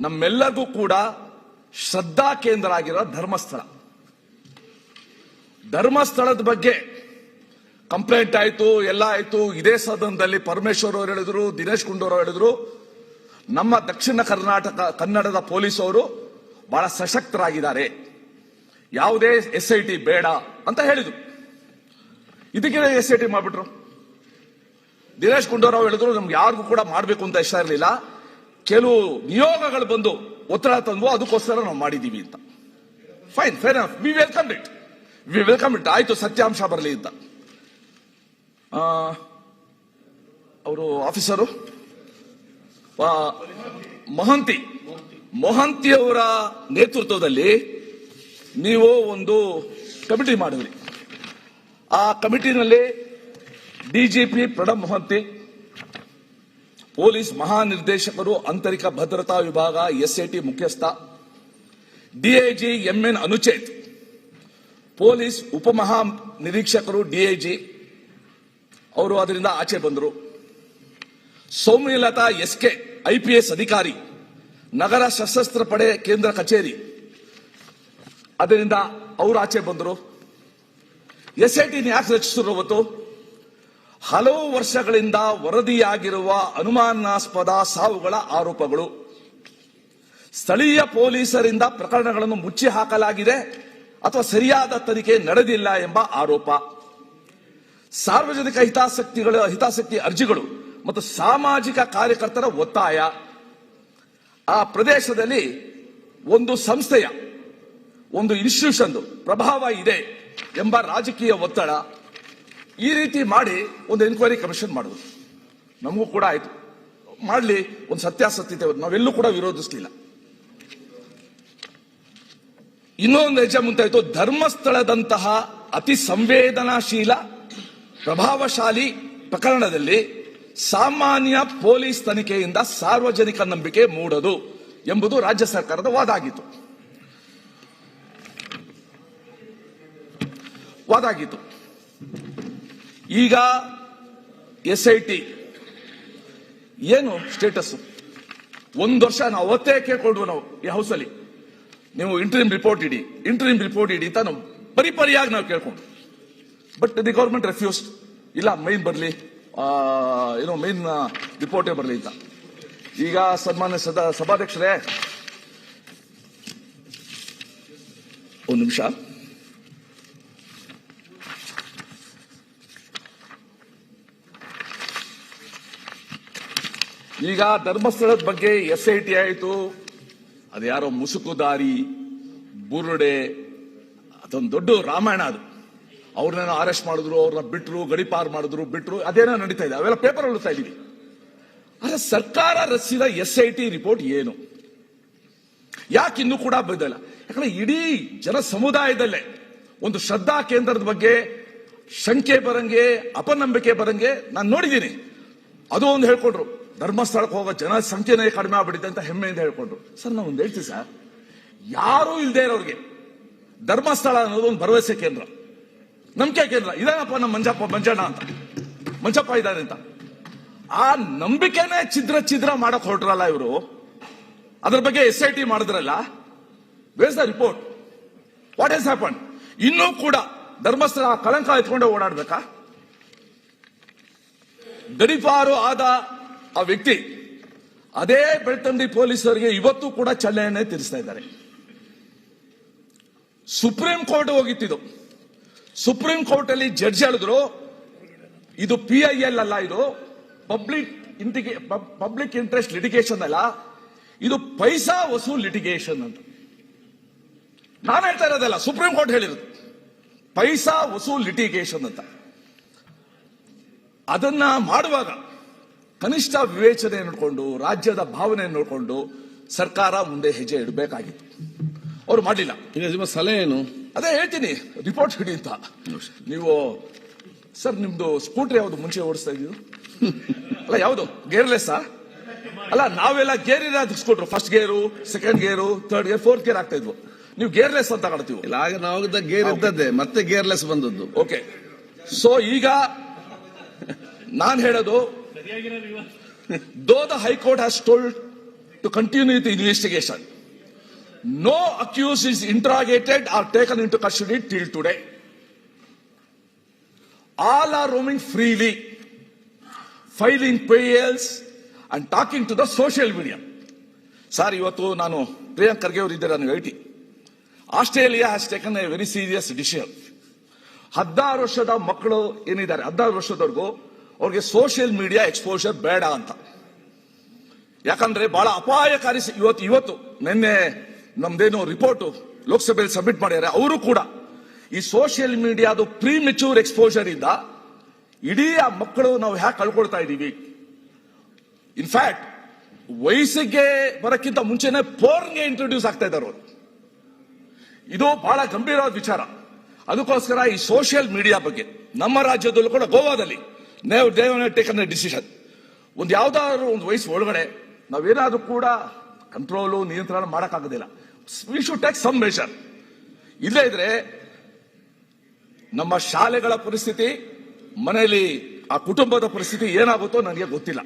ನಮ್ಮೆಲ್ಲರಿಗೂ ಕೂಡ ಶ್ರದ್ಧಾ ಕೇಂದ್ರ ಆಗಿರೋ ಧರ್ಮಸ್ಥಳ. ಧರ್ಮಸ್ಥಳದ ಬಗ್ಗೆ ಕಂಪ್ಲೇಂಟ್ ಆಯ್ತು, ಎಲ್ಲ ಆಯ್ತು. ಇದೇ ಸದನದಲ್ಲಿ ಪರಮೇಶ್ವರ್ ಅವರು ಹೇಳಿದ್ರು, ದಿನೇಶ್ ಗುಂಡೂರಾವ್ ಹೇಳಿದ್ರು, ನಮ್ಮ ದಕ್ಷಿಣ ಕನ್ನಡದ ಪೊಲೀಸ್ ಅವರು ಬಹಳ ಸಶಕ್ತರಾಗಿದ್ದಾರೆ, ಯಾವುದೇ SIT ಬೇಡ ಅಂತ ಹೇಳಿದ್ರು. ಇದಕ್ಕೆ SIT ಮಾಡ್ಬಿಟ್ರು. ದಿನೇಶ್ ಗುಂಡೂರಾವ್ ಹೇಳಿದ್ರು, ನಮ್ಗೆ ಯಾರಿಗೂ ಕೂಡ ಮಾಡಬೇಕು ಅಂತ ಇಷ್ಟ ಇರಲಿಲ್ಲ, ಕೆಲವು ನಿಯೋಗಗಳು ಬಂದು ಒತ್ತಡ ತಂದು ಅದಕ್ಕೋಸ್ಕರ ನಾವು ಮಾಡಿದೀವಿ ಅಂತ. Fine, fair enough, V welcome it. ಆಯ್ತು, ಸತ್ಯಾಂಶ ಬರಲಿ ಅಂತ. ಅವರು ಆಫೀಸರು ಮೊಹಂತಿಯವರ ನೇತೃತ್ವದಲ್ಲಿ ನೀವು ಒಂದು ಕಮಿಟಿ ಮಾಡಿದ್ರಿ. ಆ ಕಮಿಟಿನಲ್ಲಿ DGP ಪ್ರಣಬ್ ಮೊಹಂತಿ, ಪೊಲೀಸ್ ಮಹಾನಿರ್ದೇಶಕರು ಆಂತರಿಕ ಭದ್ರತಾ ವಿಭಾಗ SIT ಮುಖ್ಯಸ್ಥ DIG MN ಅನುಚೇತ್, ಪೊಲೀಸ್ ಉಪಮಹಾ ನಿರೀಕ್ಷಕರು DIG ಅವರು ಅದರಿಂದ ಆಚೆ ಬಂದರು. ಸೌಮ್ಯಲತಾ SK IPS ಅಧಿಕಾರಿ, ನಗರ ಸಶಸ್ತ್ರ ಪಡೆ ಕೇಂದ್ರ ಕಚೇರಿ, ಅದರಿಂದ ಅವರು ಆಚೆ ಬಂದರು. SIT ಯಾಕೆ ರಚಿಸಿರುವುದು? ಹಲವು ವರ್ಷಗಳಿಂದ ವರದಿಯಾಗಿರುವ ಅನುಮಾನಾಸ್ಪದ ಸಾವುಗಳ ಆರೋಪಗಳು, ಸ್ಥಳೀಯ ಪೊಲೀಸರಿಂದ ಪ್ರಕರಣಗಳನ್ನು ಮುಚ್ಚಿ ಹಾಕಲಾಗಿದೆ ಅಥವಾ ಸರಿಯಾದ ತನಿಖೆ ನಡೆದಿಲ್ಲ ಎಂಬ ಆರೋಪ, ಸಾರ್ವಜನಿಕ ಹಿತಾಸಕ್ತಿ ಅರ್ಜಿಗಳು ಮತ್ತು ಸಾಮಾಜಿಕ ಕಾರ್ಯಕರ್ತರ ಒತ್ತಾಯ, ಆ ಪ್ರದೇಶದಲ್ಲಿ ಒಂದು ಸಂಸ್ಥೆಯ, ಒಂದು ಇನ್ಸ್ಟಿಟ್ಯೂಷನ್ ಪ್ರಭಾವ ಇದೆ ಎಂಬ ರಾಜಕೀಯ ಒತ್ತಡ, ಈ ರೀತಿ ಮಾಡಿ ಒಂದು ಎನ್ಕ್ವೈರಿ ಕಮಿಷನ್ ಮಾಡುವುದು. ನಮಗೂ ಕೂಡ ಆಯ್ತು, ಮಾಡಲಿ, ಒಂದು ಸತ್ಯಾಸತ್ಯತೆ ನಾವೆಲ್ಲೂ ಕೂಡ ವಿರೋಧಿಸಲಿಲ್ಲ. ಇನ್ನೊಂದು ಹೆಜ್ಜೆ ಮುಂತಾಯ್ತು. ಧರ್ಮಸ್ಥಳದಂತಹ ಅತಿ ಸಂವೇದನಾಶೀಲ ಪ್ರಭಾವಶಾಲಿ ಪ್ರಕರಣದಲ್ಲಿ ಸಾಮಾನ್ಯ ಪೊಲೀಸ್ ತನಿಖೆಯಿಂದ ಸಾರ್ವಜನಿಕ ನಂಬಿಕೆ ಮೂಡದು ಎಂಬುದು ರಾಜ್ಯ ಸರ್ಕಾರದ ವಾದ ಆಗಿತ್ತು. ಈಗ SIT ಏನು ಸ್ಟೇಟಸ್? ಒಂದು ವರ್ಷ ನಾವು ಅವತ್ತೇ ಕೇಳ್ಕೊಂಡ್ವು ನಾವು ಈ ಹೌಸಲ್ಲಿ, ನೀವು ಇಂಟರಿಮ್ ರಿಪೋರ್ಟ್ ಇಡಿ ಅಂತ ನಾವು ಪರಿಯಾಗಿ ನಾವು ಕೇಳ್ಕೊಂಡು. But the government refused. ಇಲ್ಲ, ಮೈನ್ ಬರಲಿ, ಮೈನ್ ರಿಪೋರ್ಟೇ ಬರಲಿ ಅಂತ. ಈಗ ಸನ್ಮಾನ್ಯ ಸಭಾಧ್ಯಕ್ಷರೇ, ಒಂದು ನಿಮಿಷ. ಈಗ ಧರ್ಮಸ್ಥಳದ ಬಗ್ಗೆ SIT ಆಯಿತು, ಅದು ಯಾರೋ ಮುಸುಕುದಾರಿ ಬುರುಡೆ, ಅದೊಂದು ದೊಡ್ಡ ರಾಮಾಯಣ. ಅದು ಅವ್ರನ್ನೇನೋ ಅರೆಸ್ಟ್ ಮಾಡಿದ್ರು, ಅವ್ರನ್ನ ಬಿಟ್ರು, ಗಡಿಪಾರು ಮಾಡಿದ್ರು, ಬಿಟ್ರು, ಅದೇನೋ ನಡೀತಾ ಇದೆ, ಅವೆಲ್ಲ ಪೇಪರ್ ಓದ್ತಾ ಇದೀವಿ. ಆದ್ರೆ ಸರ್ಕಾರ ರಚಿಸಿದ SIT ರಿಪೋರ್ಟ್ ಏನು, ಯಾಕೆ ಇನ್ನೂ ಕೂಡ ಬಂದಿಲ್ಲ? ಯಾಕಂದ್ರೆ ಇಡೀ ಜನ ಸಮುದಾಯದಲ್ಲೇ ಒಂದು ಶ್ರದ್ಧಾ ಕೇಂದ್ರದ ಬಗ್ಗೆ ಶಂಕೆ ಬರಂಗೆ, ಅಪನಂಬಿಕೆ ಬರಂಗೆ ನಾನು ನೋಡಿದ್ದೀನಿ. ಅದು ಒಂದು ಹೇಳ್ಕೊಂಡ್ರು, ಧರ್ಮಸ್ಥಳಕ್ಕೆ ಹೋಗೋ ಜನ ಸಂಖ್ಯೆನೇ ಕಡಿಮೆ ಆಗ್ಬಿಟ್ಟಿದೆ ಅಂತ ಹೆಮ್ಮೆಯಿಂದ ಹೇಳ್ಕೊಂಡ್ರು. ಸರ್, ನಾವು ಒಂದು ಹೇಳ್ತೀವಿ ಸರ್, ಯಾರೂ ಇಲ್ಲದೆ ಇರೋರಿಗೆ ಧರ್ಮಸ್ಥಳ ಅನ್ನೋದು ಒಂದು ಭರವಸೆ ಕೇಂದ್ರ, ನಂಬಿಕೆ ಕೇಂದ್ರ. ಇದಾನಪ್ಪ ನಮ್ಮ ಮಂಜಣ್ಣ ಅಂತ, ಮಂಜಪ್ಪ ಇದ್ದಾನೆ ಅಂತ. ಆ ನಂಬಿಕೆನೇ ಛಿದ್ರ ಮಾಡಕ್ ಹೊರಟ್ರಲ್ಲ ಇವರು. ಅದ್ರ ಬಗ್ಗೆ SIT ಮಾಡಿದ್ರಲ್ಲ, wares the report? What has happen? ಇನ್ನೂ ಕೂಡ ಧರ್ಮಸ್ಥಳ ಕಳಂಕ ಎತ್ಕೊಂಡೇ ಓಡಾಡ್ಬೇಕಾ? ಗಡಿಪಾರು ಆದ ಆ ವ್ಯಕ್ತಿ ಅದೇ ಬೆಳ್ತಂಡಿ ಪೊಲೀಸರಿಗೆ ಇವತ್ತು ಕೂಡ ಚಲನೆ ತೀರಿಸ್ತಾ ಇದ್ದಾರೆ. ಸುಪ್ರೀಂ ಕೋರ್ಟ್ ಹೋಗಿತ್ತಿದ್ದು. ಸುಪ್ರೀಂ ಕೋರ್ಟ್ ಅಲ್ಲಿ ಜಡ್ಜ್ ಹೇಳಿದ್ರು, ಇದು PIL ಅಲ್ಲ, ಇದು ಪಬ್ಲಿಕ್ ಇಂಟ್ರೆಸ್ಟ್ ಲಿಟಿಗೇಷನ್ ಅಲ್ಲ, ಇದು ಪೈಸಾ ವಸೂಲ್ ಲಿಟಿಗೇಷನ್ ಅಂತ. ನಾನು ಹೇಳ್ತಾ ಇರೋದಲ್ಲ, ಸುಪ್ರೀಂ ಕೋರ್ಟ್ ಹೇಳಿರೋದು ಪೈಸಾ ವಸೂಲ್ ಲಿಟಿಗೇಷನ್ ಅಂತ. ಅದನ್ನ ಮಾಡುವಾಗ ಕನಿಷ್ಠ ವಿವೇಚನೆ ನೋಡಿಕೊಂಡು, ರಾಜ್ಯದ ಭಾವನೆ ನೋಡಿಕೊಂಡು ಸರ್ಕಾರ ಮುಂದೆ ಹೆಜ್ಜೆ ಇಡಬೇಕಾಗಿತ್ತು. ಅವ್ರು ಮಾಡಲಿಲ್ಲ. ನಿಮ್ಮ ಸಲಹೆ ಏನು? ಅದೇ ಹೇಳ್ತೀನಿ, ರಿಪೋರ್ಟ್ ಹಿಡಿ ಅಂತ. ನೀವು ಸರ್, ನಿಮ್ದು ಸ್ಕೂಟರ್ ಯಾವ್ದು ಮುಂಚೆ ಓಡಿಸ್ತಾ ಇದ್ದೀವಿ? ಅಲ್ಲ, ಯಾವುದು ಗೇರ್ಲೆಸ್? ಅಲ್ಲ, ನಾವೆಲ್ಲ ಗೇರ್ ಇರೋದು ಸ್ಕೂಟರ್, ಫಸ್ಟ್ ಗೇರು, ಸೆಕೆಂಡ್ ಗೇರು, ಥರ್ಡ್ ಗೇರ್, ಫೋರ್ತ್ ಗೇರ್ ಆಗ್ತಾ ಇದ್ವು. ನೀವು ಗೇರ್ಲೆಸ್ ಅಂತ ಕಾಡ್ತೀವಿ. ಇಲ್ಲ, ಆಗ ನಾವು ಗೇರ್ ಇದ್ದದ್ದೇ, ಮತ್ತೆ ಗೇರ್ಲೆಸ್ ಬಂದದ್ದು. ಓಕೆ. ಸೊ ಈಗ ನಾನು ಹೇಳೋದು, though the High Court has told to continue the investigation. No accused is interrogated or taken into custody till today. All are roaming freely, filing PLs and talking to the social media. Sir, ಇವತ್ತು ನಾನು ಪ್ರಿಯಾಂಕ್ ಖರ್ಗೆ ಅವರು ಇದ್ದಾರೆ, ನಾನು ಹೇಳ್ತಿ, Australia has taken A very serious decision. 16 ವರ್ಷದ ಮಕ್ಕಳು ಏನಿದ್ದಾರೆ, 16 ವರ್ಷದವರೆಗೂ ಅವ್ರಿಗೆ ಸೋಷಿಯಲ್ ಮೀಡಿಯಾ ಎಕ್ಸ್ಪೋಜರ್ ಬೇಡ ಅಂತ. ಯಾಕಂದ್ರೆ ಬಹಳ ಅಪಾಯಕಾರಿ. ಇವತ್ತು ನಿನ್ನೆ ನಮ್ದೇನು ರಿಪೋರ್ಟ್ ಲೋಕಸಭೆಯಲ್ಲಿ ಸಬ್ಮಿಟ್ ಮಾಡಿದ್ದಾರೆ, ಅವರು ಕೂಡ ಈ ಸೋಷಿಯಲ್ ಮೀಡಿಯಾದು ಪ್ರೀ ಮೆಚೂರ್ ಎಕ್ಸ್ಪೋಜರ್ ಇಂದ ಇಡೀ ಆ ಮಕ್ಕಳು ನಾವು ಹ್ಯಾಕ್ ಕಳ್ಕೊಳ್ತಾ ಇದ್ದೀವಿ. ಇನ್ಫ್ಯಾಕ್ಟ್ ವಯಸ್ಸಿಗೆ ಬರಕ್ಕಿಂತ ಮುಂಚೆನೆ ಪೋರ್ನ್ಗೆ ಇಂಟ್ರೊಡ್ಯೂಸ್ ಆಗ್ತಾ ಇದ್ದಾರೆ ಅವರು. ಇದು ಬಹಳ ಗಂಭೀರವಾದ ವಿಚಾರ. ಅದಕ್ಕೋಸ್ಕರ ಈ ಸೋಷಿಯಲ್ ಮೀಡಿಯಾ ಬಗ್ಗೆ ನಮ್ಮ ರಾಜ್ಯದಲ್ಲೂ ಕೂಡ ಗೋವಾದಲ್ಲಿ ಟೇಕನ್ ಎ ಡಿಸಿಷನ್. ಒಂದು ಯಾವ್ದಾದ್ರು ಒಂದು ವಯಸ್ಸು ಒಳಗಡೆ ನಾವೇನಾದ್ರೂ ಕೂಡ ಕಂಟ್ರೋಲು ನಿಯಂತ್ರಣ ಮಾಡಕ್ಕಾಗೋದಿಲ್ಲ. We should take some measure. ಇಲ್ಲೇ ಇದ್ರೆ ನಮ್ಮ ಶಾಲೆಗಳ ಪರಿಸ್ಥಿತಿ, ಮನೆಯಲ್ಲಿ ಆ ಕುಟುಂಬದ ಪರಿಸ್ಥಿತಿ ಏನಾಗುತ್ತೋ ನನಗೆ ಗೊತ್ತಿಲ್ಲ.